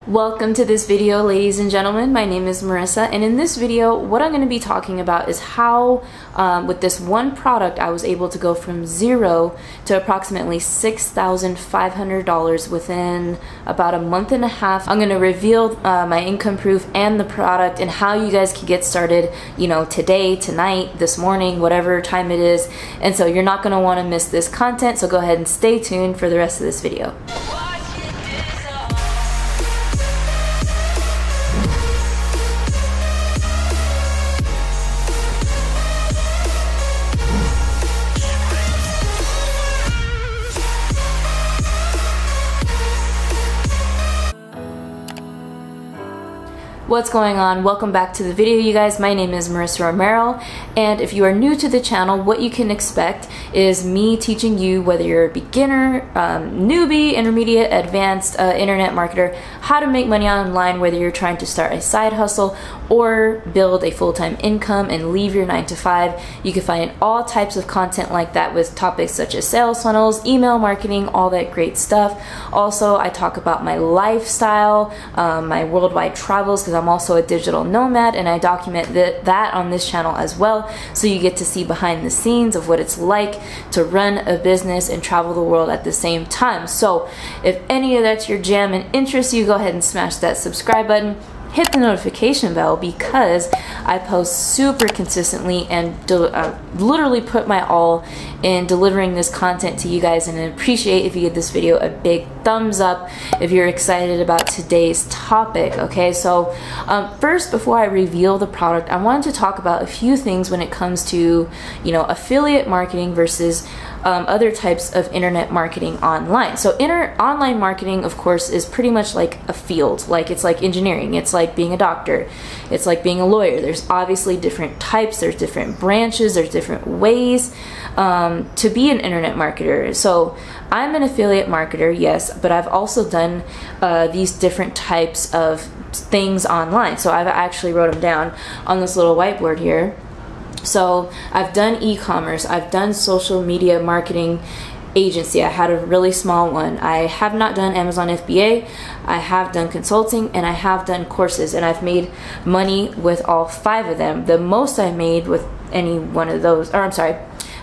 Welcome to this video, ladies and gentlemen. My name is Marissa, and in this video what I'm going to be talking about is how with this one product I was able to go from zero to approximately $6,500 within about a month and a half. I'm going to reveal my income proof and the product and how you guys can get started, you know, today, tonight, this morning, whatever time it is. And so you're not going to want to miss this content, so go ahead and stay tuned for the rest of this video. What's going on? Welcome back to the video, you guys. My name is Marissa Romero, and if you are new to the channel, what you can expect is me teaching you, whether you're a beginner, newbie, intermediate, advanced internet marketer, how to make money online, whether you're trying to start a side hustle or build a full-time income and leave your 9-to-5. You can find all types of content like that with topics such as sales funnels, email marketing, all that great stuff. Also, I talk about my lifestyle, my worldwide travels, because I'm also a digital nomad, and I document that on this channel as well, so you get to see behind the scenes of what it's like to run a business and travel the world at the same time. So if any of that's your jam and interests you, go ahead and smash that subscribe button. Hit the notification bell, because I post super consistently and literally put my all in delivering this content to you guys, and I appreciate if you give this video a big thumbs up if you're excited about today's topic. Okay, so first, before I reveal the product, I wanted to talk about a few things when it comes to, you know, affiliate marketing versus other types of internet marketing online. So online marketing, of course, is pretty much like a field. Like, it's like engineering, it's like being a doctor, it's like being a lawyer. There's obviously different types, there's different branches, there's different ways to be an internet marketer. So I'm an affiliate marketer, yes, but I've also done these different types of things online. So I've actually wrote them down on this little whiteboard here. So I've done e-commerce, I've done social media marketing agency. I had a really small one. I have not done Amazon FBA. I have done consulting, and I have done courses, and I've made money with all 5 of them. The most I made with any one of those, or I'm sorry,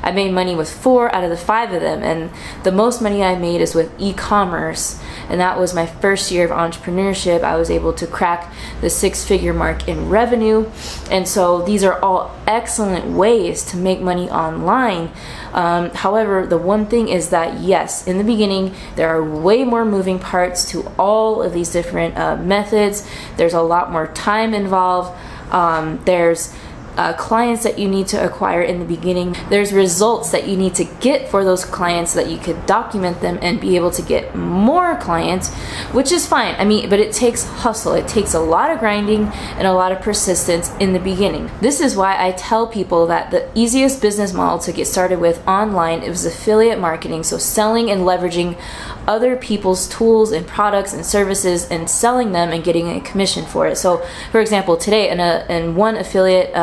I made money with 4 out of the 5 of them, and the most money I made is with e-commerce, and that was my first year of entrepreneurship. I was able to crack the 6-figure mark in revenue, and so these are all excellent ways to make money online. However, the one thing is that, yes, in the beginning, there are way more moving parts to all of these different methods. There's a lot more time involved. There's clients that you need to acquire in the beginning. There's results that you need to get for those clients so that you could document them and be able to get more clients, which is fine. I mean, but it takes hustle. It takes a lot of grinding and a lot of persistence in the beginning. This is why I tell people that the easiest business model to get started with online is affiliate marketing. So selling and leveraging other people's tools and products and services and selling them and getting a commission for it. So for example, today in one affiliate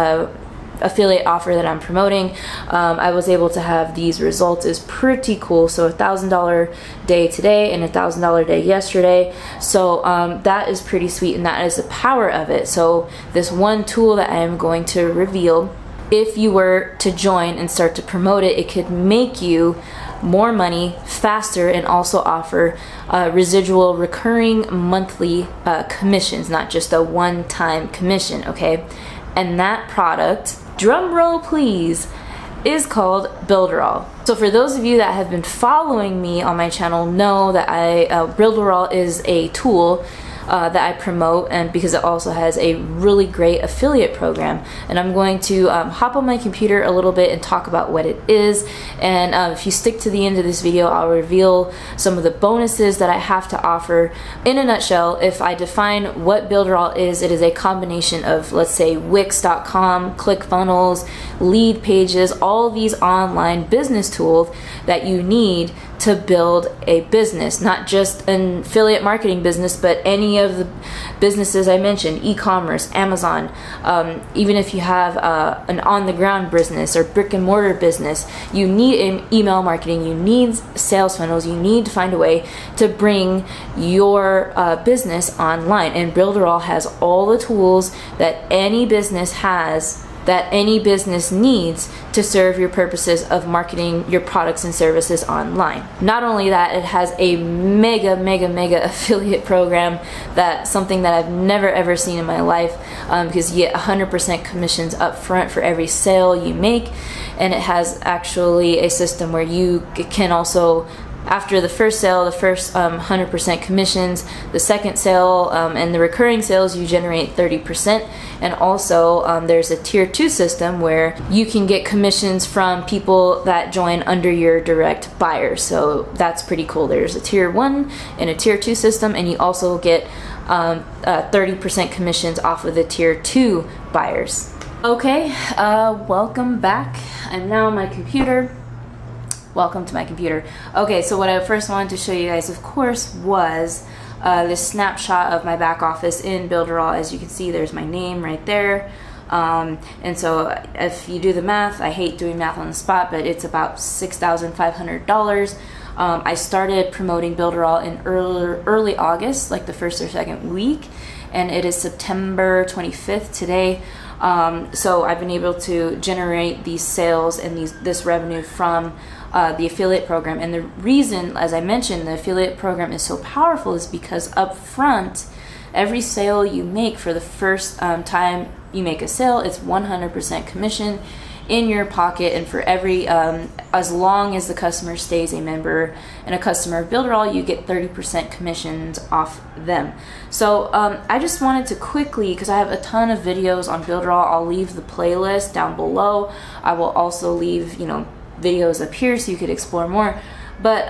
offer that I'm promoting, I was able to have these results. Is pretty cool. So $1,000 day today and $1,000 day yesterday. So that is pretty sweet, and that is the power of it. So this one tool that I am going to reveal, if you were to join and start to promote it, it could make you more money faster and also offer residual recurring monthly commissions, not just a one-time commission. Okay, and that product, drum roll please, is called Builderall. So for those of you that have been following me on my channel know that Builderall is a tool that I promote, and because it also has a really great affiliate program. And I'm going to hop on my computer a little bit and talk about what it is, and if you stick to the end of this video, I'll reveal some of the bonuses that I have to offer. In a nutshell, if I define what Builderall is, it is a combination of, let's say, Wix.com, ClickFunnels, lead pages, all these online business tools that you need to build a business, not just an affiliate marketing business, but any of the businesses I mentioned, e-commerce, Amazon, even if you have an on-the-ground business or brick-and-mortar business, you need email marketing, you need sales funnels, you need to find a way to bring your business online. And Builderall has all the tools that any business has, that any business needs to serve your purposes of marketing your products and services online. Not only that, it has a mega affiliate program, that's something that I've never ever seen in my life, because you get 100% commissions up front for every sale you make. And it has actually a system where you can also, after the first sale, the first 100% commissions, the second sale, and the recurring sales, you generate 30%. And also there's a tier 2 system where you can get commissions from people that join under your direct buyers. So that's pretty cool. There's a tier 1 and a tier 2 system, and you also get 30% commissions off of the tier 2 buyers. Okay, welcome back. I'm now on my computer. Welcome to my computer. Okay, so what I first wanted to show you guys, of course, was this snapshot of my back office in Builderall. As you can see, there's my name right there. And so if you do the math, I hate doing math on the spot, but it's about $6,500. I started promoting Builderall in early August, like the first or second week, and it is September 25th today. So I've been able to generate these sales and this revenue from the affiliate program. And the reason, as I mentioned, the affiliate program is so powerful is because up front, every sale you make, for the first time you make a sale, it's 100% commission in your pocket. And for every as long as the customer stays a member and a customer of Builderall, you get 30% commissions off them. So I just wanted to quickly, because I have a ton of videos on Builderall, I'll leave the playlist down below. I will also leave, you know, videos up here so you could explore more. But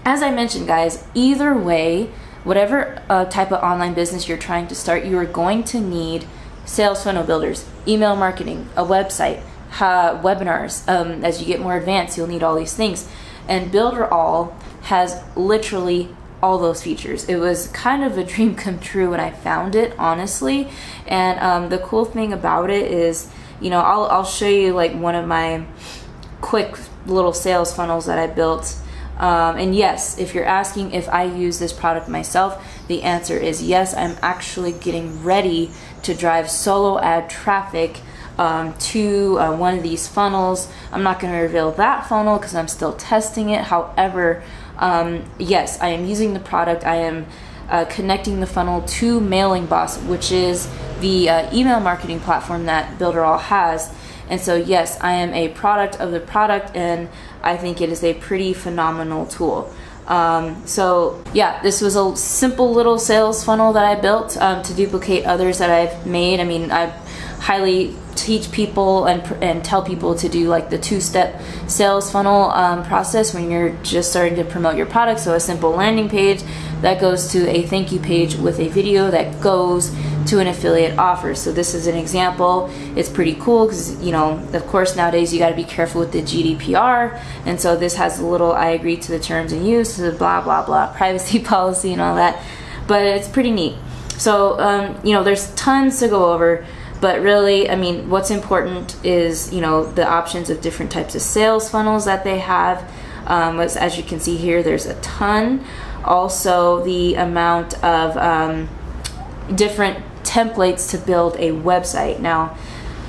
as I mentioned, guys, either way, whatever type of online business you're trying to start, you are going to need sales funnel builders, email marketing, a website, webinars. As you get more advanced, you'll need all these things. And Builderall has literally all those features. It was kind of a dream come true when I found it, honestly. And the cool thing about it is, you know, I'll show you like one of my quick little sales funnels that I built. And yes, if you're asking if I use this product myself, the answer is yes. I'm actually getting ready to drive solo ad traffic to one of these funnels. I'm not going to reveal that funnel because I'm still testing it. However, yes, I am using the product. I am connecting the funnel to Mailing Boss, which is the email marketing platform that Builderall has. And so yes, I am a product of the product, and I think it is a pretty phenomenal tool. So yeah, this was a simple little sales funnel that I built to duplicate others that I've made. I mean, I highly teach people and tell people to do like the two-step sales funnel process when you're just starting to promote your product. So a simple landing page that goes to a thank you page with a video that goes to an affiliate offer. So this is an example. It's pretty cool because, you know, of course nowadays you got to be careful with the GDPR, and so this has a little I agree to the terms and use, blah blah blah, privacy policy and all that, but it's pretty neat. So you know, there's tons to go over, but really, I mean, what's important is, you know, the options of different types of sales funnels that they have. As you can see here, there's a ton. Also, the amount of different templates to build a website. Now,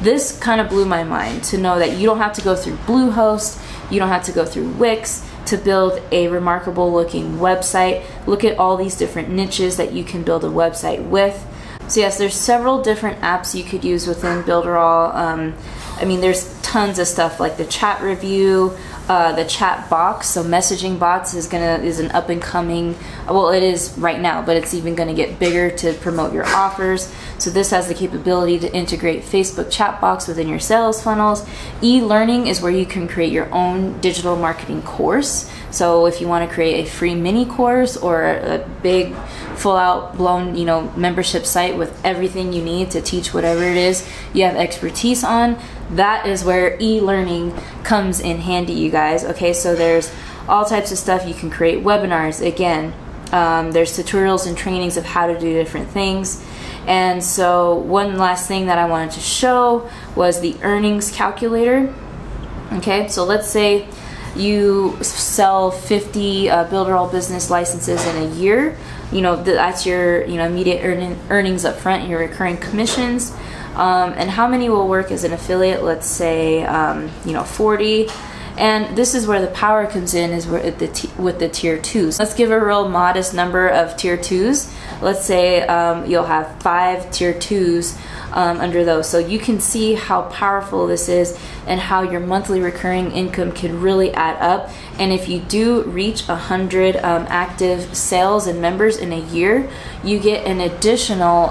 this kind of blew my mind to know that you don't have to go through Bluehost, you don't have to go through Wix to build a remarkable looking website. Look at all these different niches that you can build a website with. So yes, there's several different apps you could use within Builderall. I mean, there's tons of stuff like the chat review, the chat box. So messaging bots is an up and coming, well, it is right now, but it's even gonna get bigger to promote your offers. So this has the capability to integrate Facebook chat box within your sales funnels. E-learning is where you can create your own digital marketing course. So if you want to create a free mini course or a big full out blown, you know, membership site with everything you need to teach whatever it is you have expertise on, that is where e-learning comes in handy, you guys. Okay, so there's all types of stuff. You can create webinars. Again, there's tutorials and trainings of how to do different things. And so one last thing that I wanted to show was the earnings calculator. Okay, so let's say you sell 50 Builderall business licenses in a year. You know, that's your immediate earnings up front, your recurring commissions. And how many will work as an affiliate? Let's say 40. And this is where the power comes in, is with the tier 2s. Let's give a real modest number of tier 2s. Let's say you'll have 5 tier 2s under those. So you can see how powerful this is and how your monthly recurring income can really add up. And if you do reach 100 active sales and members in a year, you get an additional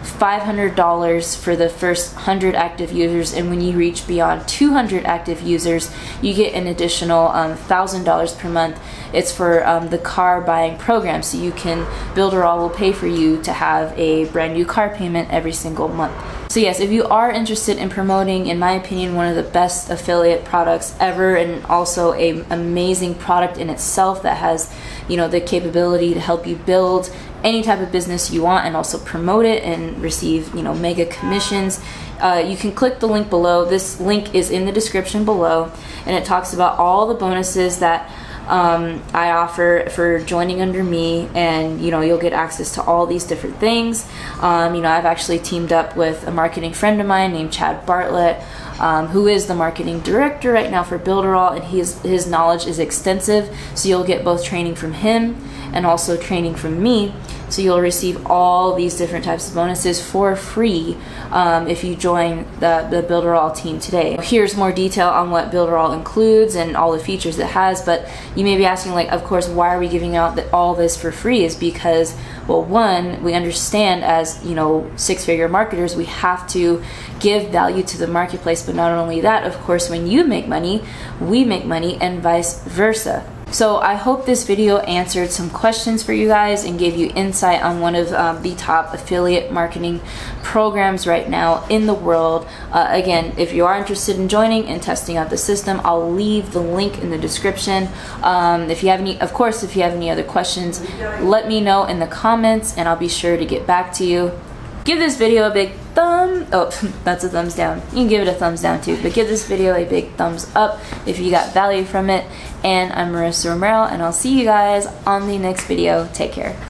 $500 for the first 100 active users, and when you reach beyond 200 active users, you get an additional $1,000 per month. It's for the car buying program, so you can, Builderall will pay for you to have a brand new car payment every single month. So yes, if you are interested in promoting, in my opinion, one of the best affiliate products ever, and also an amazing product in itself that has, the capability to help you build any type of business you want and also promote it and receive, mega commissions, you can click the link below. This link is in the description below, and it talks about all the bonuses that I offer for joining under me, and you'll get access to all these different things. I've actually teamed up with a marketing friend of mine named Chad Bartlett, who is the marketing director right now for Builderall, and his knowledge is extensive, so you'll get both training from him and also training from me. So you'll receive all these different types of bonuses for free if you join the Builderall team today. Here's more detail on what Builderall includes and all the features it has, but you may be asking, like, of course, why are we giving out all this for free? Is because, well, one, we understand as, six-figure marketers, we have to give value to the marketplace, but not only that, of course, when you make money, we make money, and vice versa. So I hope this video answered some questions for you guys and gave you insight on one of the top affiliate marketing programs right now in the world. Again, if you are interested in joining and testing out the system, I'll leave the link in the description. If you have any other questions, let me know in the comments and I'll be sure to get back to you. Give this video a big that's a thumbs down. You can give it a thumbs down too, but give this video a big thumbs up if you got value from it. And I'm Marissa Romero, and I'll see you guys on the next video. Take care.